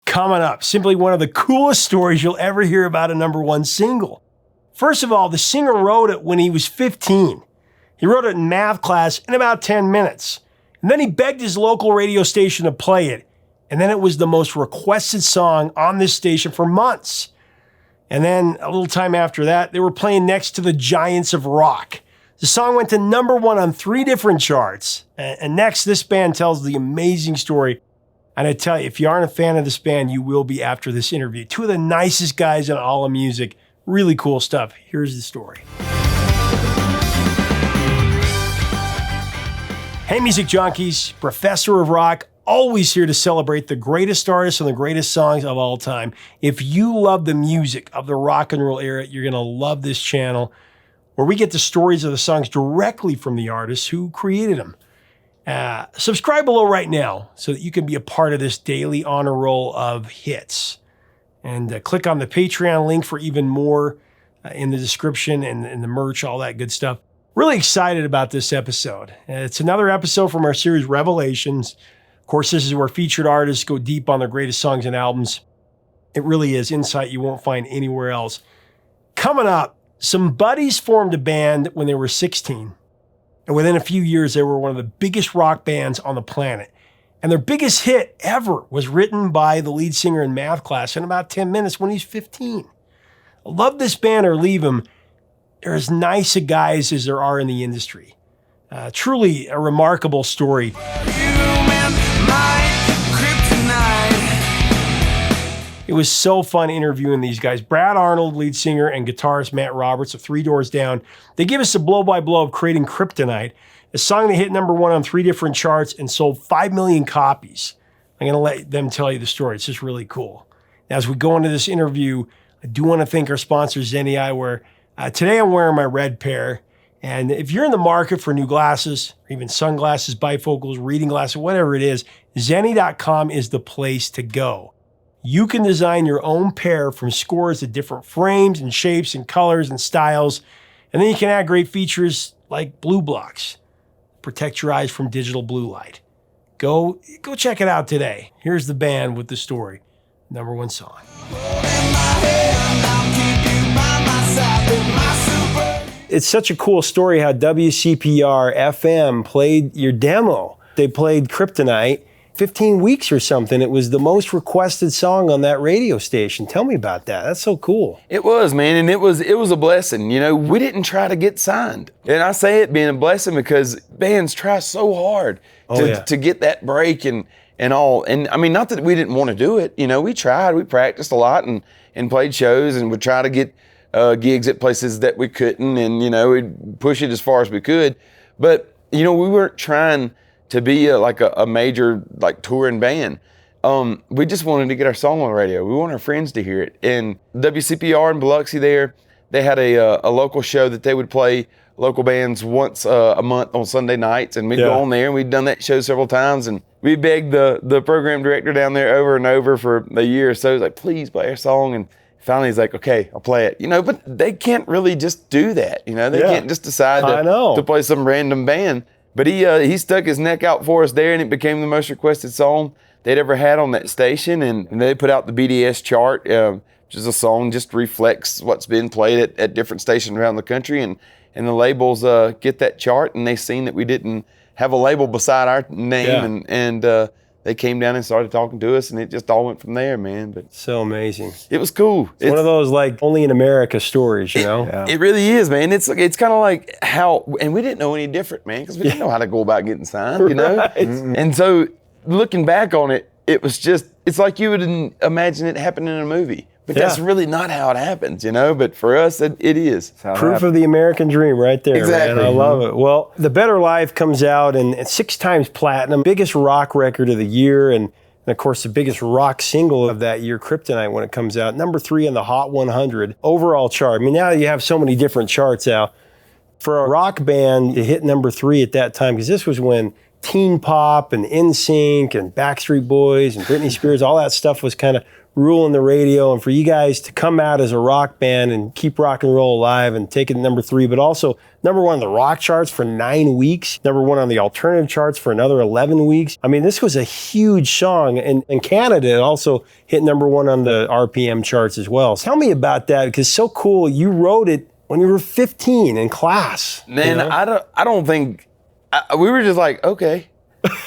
Coming up, simply one of the coolest stories you'll ever hear about a #1 single. First of all, the singer wrote it when he was 15. He wrote it in math class in about 10 minutes. And then he begged his local radio station to play it. And then it was the most requested song on this station for months. And then a little time after that, they were playing next to the giants of rock. The song went to #1 on 3 different charts. And next, this band tells the amazing story. And I tell you, if you aren't a fan of this band, you will be after this interview. 2 of the nicest guys in all of music. Really cool stuff. Here's the story. Hey, music junkies, Professor of Rock, always here to celebrate the greatest artists and the greatest songs of all time. If you love the music of the rock and roll era, you're going to love this channel, where we get the stories of the songs directly from the artists who created them. Subscribe below right now so that you can be a part of this daily honor roll of hits. And click on the Patreon link for even more in the description and the merch, all that good stuff. Really excited about this episode. It's another episode from our series Revelations. Of course, this is where featured artists go deep on their greatest songs and albums. It really is insight you won't find anywhere else. Coming up, some buddies formed a band when they were 16. And within a few years, they were one of the biggest rock bands on the planet. And their biggest hit ever was written by the lead singer in math class in about 10 minutes when he's 15. Love this band or leave them. They're as nice a guys as there are in the industry. Truly a remarkable story. It was so fun interviewing these guys. Brad Arnold, lead singer, and guitarist Matt Roberts of Three Doors Down. They give us a blow-by-blow of creating Kryptonite, a song that hit #1 on 3 different charts and sold 5 million copies. I'm going to let them tell you the story. It's just really cool. Now, as we go into this interview, I do want to thank our sponsor, Zenni Eyewear. Today, I'm wearing my red pair. And if you're in the market for new glasses, or even sunglasses, bifocals, reading glasses, whatever it is, Zenni.com is the place to go. You can design your own pair from scores of different frames and shapes and colors and styles. And then you can add great features like blue blocks. Protect your eyes from digital blue light. Go check it out today. Here's the band with the story. #1 song. It's such a cool story how WCPR FM played your demo. They played Kryptonite 15 weeks or something. It was the most requested song on that radio station. Tell me about that. That's so cool. It was, man, and it was a blessing. You know, we didn't try to get signed. And I say it being a blessing because bands try so hard to get that break and all. And I mean, not that we didn't want to do it. You know, we tried. We practiced a lot and played shows and would try to get gigs at places that we couldn't, and, you know, we'd push it as far as we could. But, you know, we weren't trying to be a major touring band. We just wanted to get our song on the radio. We want our friends to hear it. And WCPR in Biloxi there, they had a local show that they would play local bands once a month on Sunday nights, and we'd go on there, and we'd done that show several times, and we begged the program director down there over and over for a year or so. He's like, please play our song. And finally he's like, okay, I'll play it. You know, but they can't really just do that. You know, they can't just decide to play some random band. But he stuck his neck out for us there, and it became the most requested song they'd ever had on that station. And they put out the BDS chart, which is a song just reflects what's been played at different stations around the country. And the labels get that chart, and they seen that we didn't have a label beside our name, and they came down and started talking to us, and it just all went from there, man. But so amazing. It was cool. It's one of those only in America stories, you know? It really is, man. It's kind of like how, and we didn't know any different, man, because we didn't know how to go about getting signed, you know? Right. And so looking back on it, it was just, it's like you would imagine it happening in a movie. But that's really not how it happens, you know? But for us, it is. Proof of the American dream right there, exactly. Man. I love it. Well, The Better Life comes out, and it's 6 times platinum, biggest rock record of the year, and of course, the biggest rock single of that year, Kryptonite, when it comes out. #3 in the Hot 100 overall chart. I mean, now you have so many different charts out. For a rock band to hit #3 at that time, because this was when teen pop and NSYNC and Backstreet Boys and Britney Spears, all that stuff was kind of ruling the radio. And for you guys to come out as a rock band and keep rock and roll alive and take it to number 3, but also number 1 on the rock charts for 9 weeks, number 1 on the alternative charts for another 11 weeks. I mean, this was a huge song. And in Canada, it also hit number 1 on the RPM charts as well. So tell me about that, because it's so cool. You wrote it when you were 15 in class. Man, you know? I don't think, we were just like, okay.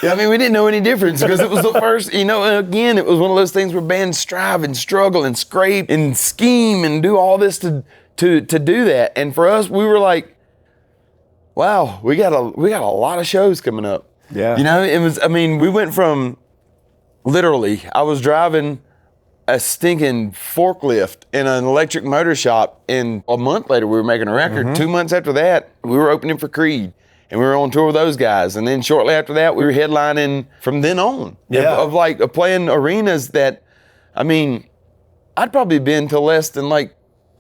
I mean, we didn't know any difference because it was the first, you know, again, it was one of those things where bands strive and struggle and scrape and scheme and do all this to do that. And for us, we were like, wow, we got a lot of shows coming up. Yeah. You know, it was, I mean, we went from literally, I was driving a stinking forklift in an electric motor shop, and a month later we were making a record. 2 months after that, we were opening for Creed. And we were on tour with those guys. And then shortly after that, we were headlining from then on. Yeah. Of playing arenas that, I mean, I'd probably been to less than like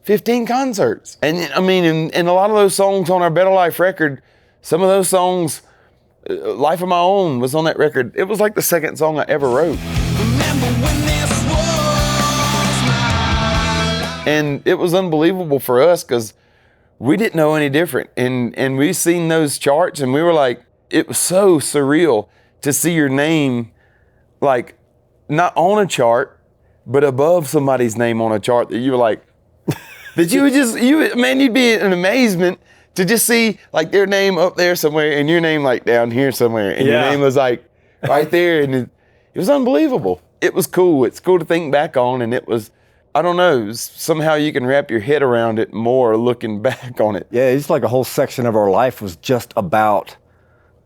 15 concerts. And I mean, and a lot of those songs on our Better Life record, some of those songs, Life of My Own was on that record. It was like the second song I ever wrote. And it was unbelievable for us because we didn't know any different. And we seen those charts and we were like, it was so surreal to see your name like not on a chart, but above somebody's name on a chart that you were like, that you would just, you'd be in amazement to just see like their name up there somewhere and your name like down here somewhere. And your name was like right there. And it was unbelievable. It was cool. It's cool to think back on. And it was, I don't know, somehow you can wrap your head around it more looking back on it. Yeah, it's like a whole section of our life was just about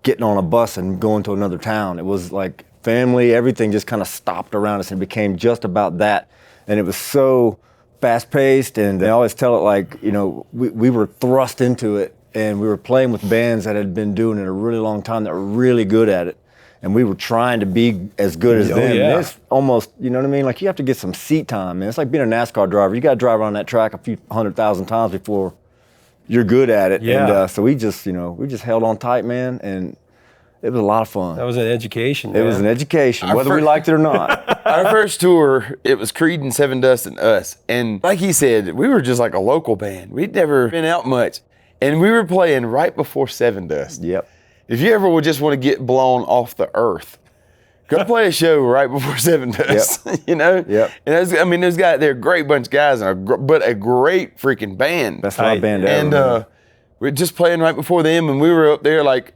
getting on a bus and going to another town. It was like family, everything just kind of stopped around us and became just about that. And it was so fast-paced, and they always tell it like, you know, we were thrust into it, and we were playing with bands that had been doing it a really long time that were really good at it. And we were trying to be as good as them. Yeah. And it's almost, you know what I mean? Like you have to get some seat time, man. It's like being a NASCAR driver. You got to drive around that track a few 100,000 times before you're good at it. Yeah. And so we just held on tight, man. And it was a lot of fun. That was an education. It was an education, whether we liked it or not. Our first tour, it was Creed and Seven Dust and us. And like he said, we were just like a local band. We'd never been out much. And we were playing right before Seven Dust. Yep. If you ever would just want to get blown off the earth, go play a show right before Seven Dust. Yep. You know? Yep. And those guys, they're a great bunch of guys, but a great freaking band. Best live band ever. And we're just playing right before them, and we were up there like,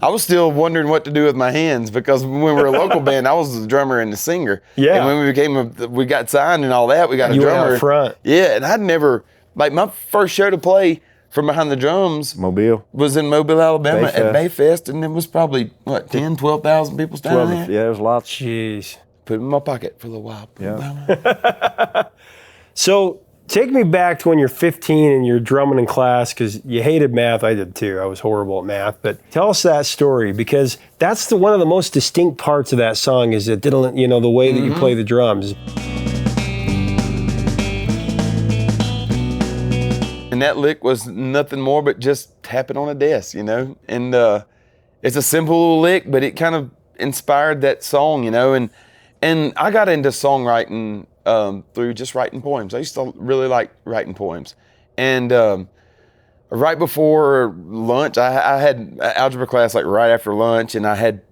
I was still wondering what to do with my hands because when we were a local band, I was the drummer and the singer. Yeah. And when we got signed and all that, we got a You went drummer. out front. Yeah, and I'd never, like my first show to play from behind the drums Mobile. was in Mobile, Alabama Bayfest. at Bayfest, and it was probably, 12,000 people standing there? Yeah, there's lots. Jeez. Put it in my pocket for a little while. Yeah. So take me back to when you're 15 and you're drumming in class because you hated math. I did too. I was horrible at math. But tell us that story because that's one of the most distinct parts of that song is it didn't, you know, the way that you play the drums. And that lick was nothing more but just tapping on a desk, you know? And it's a simple little lick, but it kind of inspired that song, you know? And I got into songwriting through just writing poems. I used to really like writing poems. And right before lunch, I had algebra class like right after lunch, and I had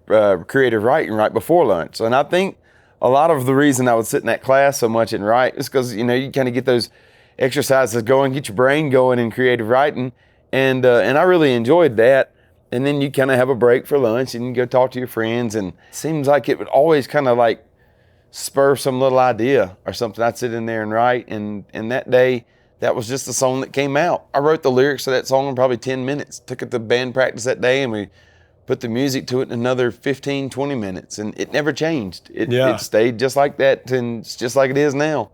creative writing right before lunch. And I think a lot of the reason I would sit in that class so much and write is because, you know, you kind of get those exercises going, get your brain going in creative writing. And I really enjoyed that. And then you kind of have a break for lunch and you go talk to your friends. And it seems like it would always kind of like spur some little idea or something. I'd sit in there and write. And that day, that was just the song that came out. I wrote the lyrics to that song in probably 10 minutes. Took it to band practice that day and we put the music to it in another 15, 20 minutes. And it never changed. It stayed just like that and it's just like it is now.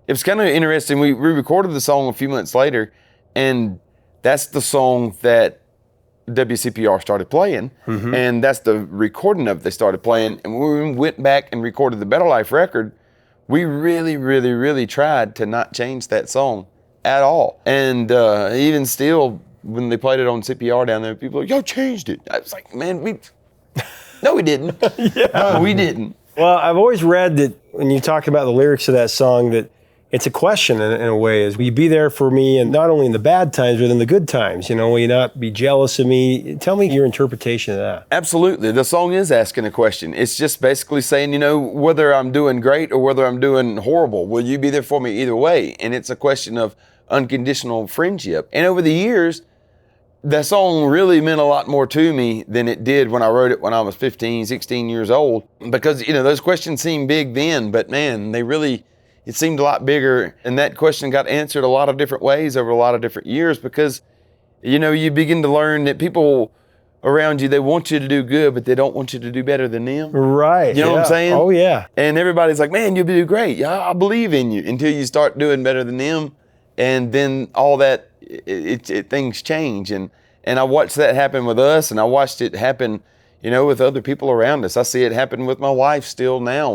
It was kind of interesting. We recorded the song a few months later, and that's the song that WCPR started playing, and that's the recording of it they started playing. And when we went back and recorded the Better Life record, we really, really, really tried to not change that song at all. And even still, when they played it on CPR down there, people were like, "Y'all changed it." I was like, "Man, no, we didn't. We didn't." Well, I've always read that when you talk about the lyrics of that song, that it's a question in a way, is will you be there for me, and not only in the bad times, but in the good times? Will you not be jealous of me? Tell me your interpretation of that. Absolutely. The song is asking a question. It's just basically saying, whether I'm doing great or whether I'm doing horrible, will you be there for me either way? And it's a question of unconditional friendship. And over the years, that song really meant a lot more to me than it did when I wrote it when I was 15, 16 years old. Because, those questions seemed big then, but man, it seemed a lot bigger. And that question got answered a lot of different ways over a lot of different years because, you begin to learn that people around you, they want you to do good, but they don't want you to do better than them. Right. You know what I'm saying? Oh, yeah. And everybody's like, man, you'll do great. Yeah, I believe in you, until you start doing better than them. And then all that, things change. And I watched that happen with us, and I watched it happen, with other people around us. I see it happen with my wife still now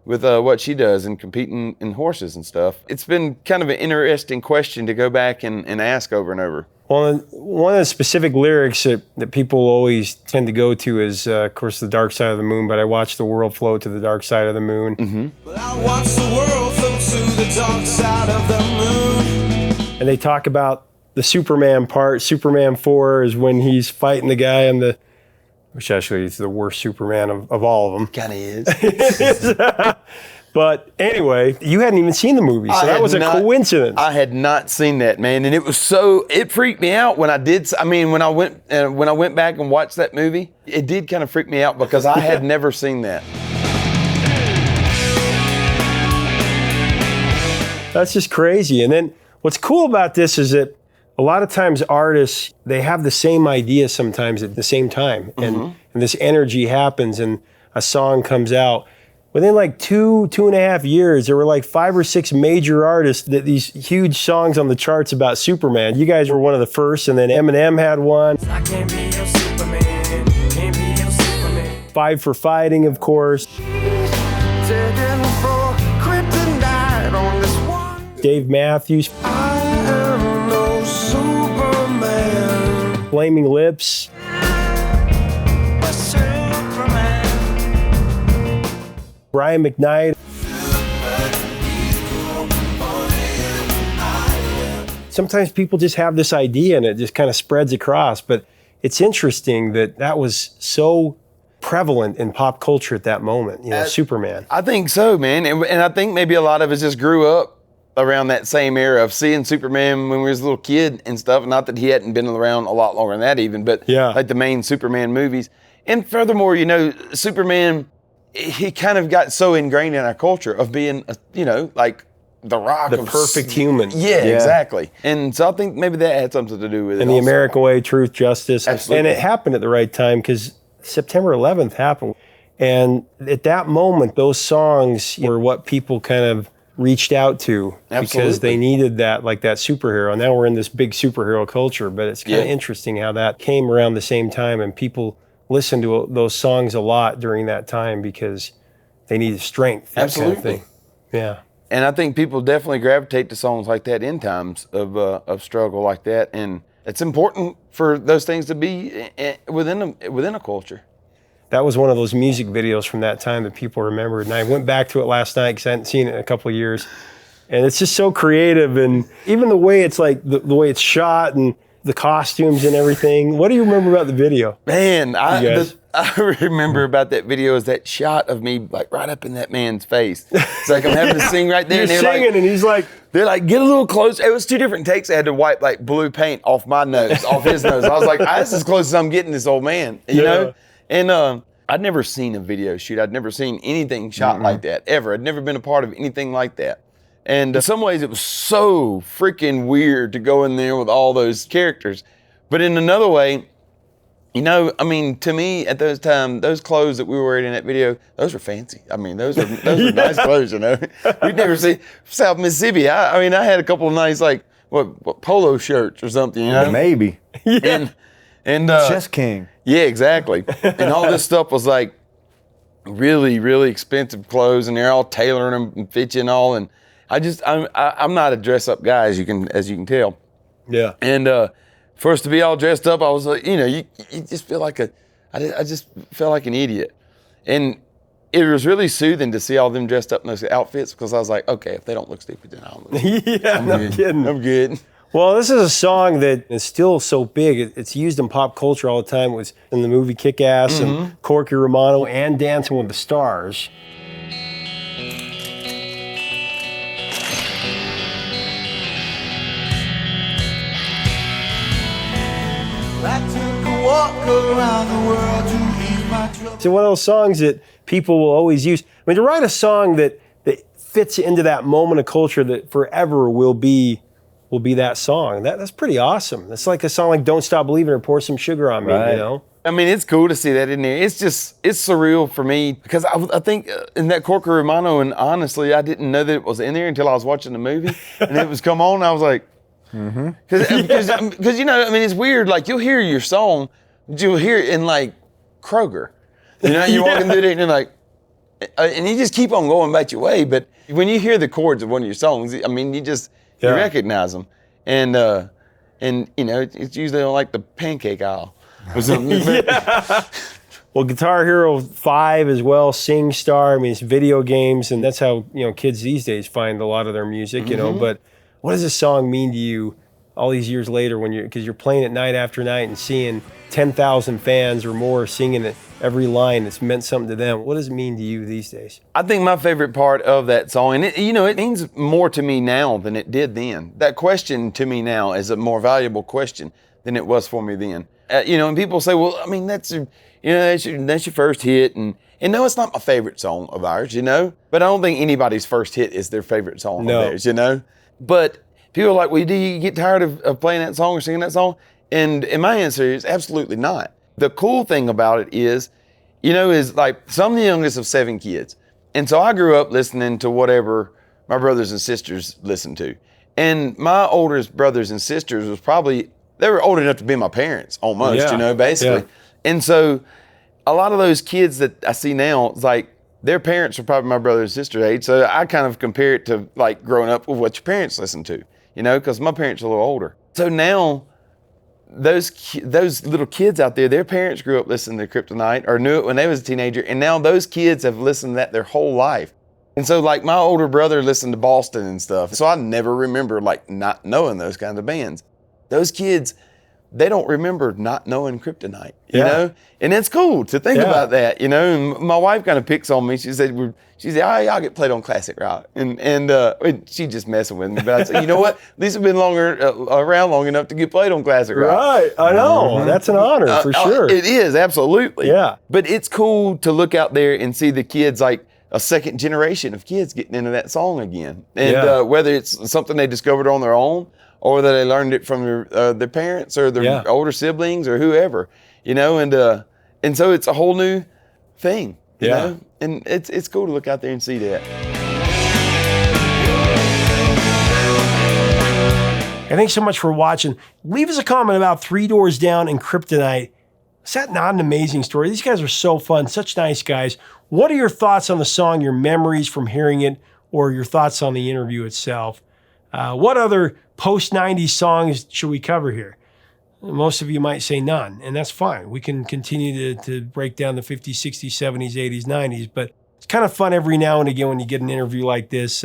with what she does and competing in horses and stuff. It's been kind of an interesting question to go back and ask over and over. Well, one of the specific lyrics that people always tend to go to is, of course, the dark side of the moon, but I watched the world float to the dark side of the moon. Mm-hmm. But I watched the world float to the dark side of the moon. And they talk about the Superman part. Superman 4 is when he's fighting the guy on the, which actually is the worst Superman of all of them. Kind of is. But anyway, you hadn't even seen the movie, so that was a coincidence. I had not seen that, man, and it freaked me out when I did. I mean, when I went back and watched that movie, it did kind of freak me out because I had never seen that. That's just crazy. And then what's cool about this is that a lot of times artists, they have the same idea sometimes at the same time, and this energy happens, and a song comes out. Within like 2.5 years, there were like 5 or 6 major artists that these huge songs on the charts about Superman. You guys were one of the first, and then Eminem had one. I can't be your Superman, can't be your Superman. Five for Fighting, of course. Taking for Kryptonite on this one. Dave Matthews, I am no Superman. Flaming Lips. A Superman. Brian McKnight. Sometimes people just have this idea and it just kind of spreads across, but it's interesting that was so prevalent in pop culture at that moment, Superman. I think so, man, and I think maybe a lot of us just grew up around that same era of seeing Superman when we was a little kid and stuff. Not that he hadn't been around a lot longer than that even, but like the main Superman movies. And furthermore, Superman, he kind of got so ingrained in our culture of being, like the Rock. The perfect human. Yeah, exactly. And so I think maybe that had something to do with it. And the American way, truth, justice. Absolutely. And it happened at the right time because September 11th happened. And at that moment, those songs were what people kind of reached out to because they needed that superhero. Now we're in this big superhero culture, but it's kind of interesting how that came around the same time, and people listened to those songs a lot during that time because they needed strength. That kind of thing. Yeah. And I think people definitely gravitate to songs like that in times of struggle like that, and it's important for those things to be within a culture. That was one of those music videos from that time that people remembered, and I went back to it last night because I hadn't seen it in a couple of years, and it's just so creative, and even the way it's like the way it's shot and the costumes and everything. What do you remember about the video? Man, I remember about that video is that shot of me like right up in that man's face. It's like I'm having to sing right there. You're and singing, and he's like, they're like, get a little close. It was 2 different takes. I had to wipe like blue paint off my nose, off his nose. I was like, that's as close as I'm getting this old man, you know? And I'd never seen a video shoot. I'd never seen anything shot like that ever. I'd never been a part of anything like that. And in some ways, it was so freaking weird to go in there with all those characters. But in another way, to me at those times, those clothes that we were wearing in that video, those were fancy. I mean, those were nice clothes, We'd never see South Mississippi. I had a couple of nice, like, what polo shirts or something, Maybe. And Chess King. Yeah, exactly. And all this stuff was like really, really expensive clothes, and they're all tailoring them and fit you and all. And I'm not a dress up guy, as you can tell. Yeah. And for us to be all dressed up, I was like, you just feel like I just felt like an idiot. And it was really soothing to see all them dressed up in those outfits because I was like, okay, if they don't look stupid, then I don't look stupid. Yeah, no kidding. I'm good. Well, this is a song that is still so big. It's used in pop culture all the time. It was in the movie Kick-Ass and Corky Romano and Dancing with the Stars. I took a walk around the world to ease my troubles. It's one of those songs that people will always use. I mean, to write a song that fits into that moment of culture that forever will be that song. That's pretty awesome. It's like a song like "Don't Stop Believing" or "Pour Some Sugar on Me." Right. You know. I mean, it's cool to see that in there. It's surreal for me because I think in that Corky Romano, and honestly, I didn't know that it was in there until I was watching the movie and it was come on. And I was like, because it's weird. Like you'll hear your song, but you'll hear it in like Kroger. You're walking through there and you're like, and you just keep on going about your way. But when you hear the chords of one of your songs, I mean, you recognize them, and it's usually on like the pancake aisle or something. Well, Guitar Hero 5 as well, Sing Star. I mean, it's video games, and that's how kids these days find a lot of their music. But what does this song mean to you all these years later because you're playing it night after night and seeing 10,000 fans or more singing it every line that's meant something to them? What does it mean to you these days? I think my favorite part of that song, and it means more to me now than it did then. That question to me now is a more valuable question than it was for me then. And people say, well, I mean, that's your first hit, and no, it's not my favorite song of ours, but I don't think anybody's first hit is their favorite song of theirs, But people are like, well, do you get tired of playing that song or singing that song? And my answer is absolutely not. The cool thing about it is like, so I'm the youngest of 7 kids. And so I grew up listening to whatever my brothers and sisters listened to. And my oldest brothers and sisters they were old enough to be my parents almost, basically. Yeah. And so a lot of those kids that I see now, it's like their parents are probably my brother and sister age. So I kind of compare it to like growing up with what your parents listened to, because my parents are a little older. So now those little kids out there, their parents grew up listening to Kryptonite or knew it when they was a teenager. And now those kids have listened to that their whole life. And so like my older brother listened to Boston and stuff. So I never remember like not knowing those kinds of bands. Those kids, they don't remember not knowing Kryptonite, you know? And it's cool to think about that, And my wife kind of picks on me. She said, oh, y'all get played on classic rock. And she just messing with me. But I said, you know what? These have been around long enough to get played on classic rock. Right, I know. That's an honor for sure. It is, absolutely. Yeah. But it's cool to look out there and see the kids, like a second generation of kids getting into that song again. And whether it's something they discovered on their own, or that they learned it from their parents or their older siblings or whoever, and so it's a whole new thing, you know? And it's cool to look out there and see that. And thanks so much for watching. Leave us a comment about Three Doors Down and Kryptonite. Is that not an amazing story? These guys are so fun, such nice guys. What are your thoughts on the song, your memories from hearing it, or your thoughts on the interview itself? What other post-90s songs should we cover here? Most of you might say none, and that's fine. We can continue to break down the 50s, 60s, 70s, 80s, 90s, but it's kind of fun every now and again when you get an interview like this.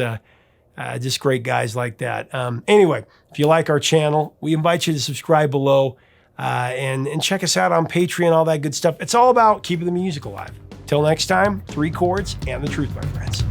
Just great guys like that. Anyway, if you like our channel, we invite you to subscribe below and check us out on Patreon, all that good stuff. It's all about keeping the music alive. Till next time, 3 chords and the truth, my friends.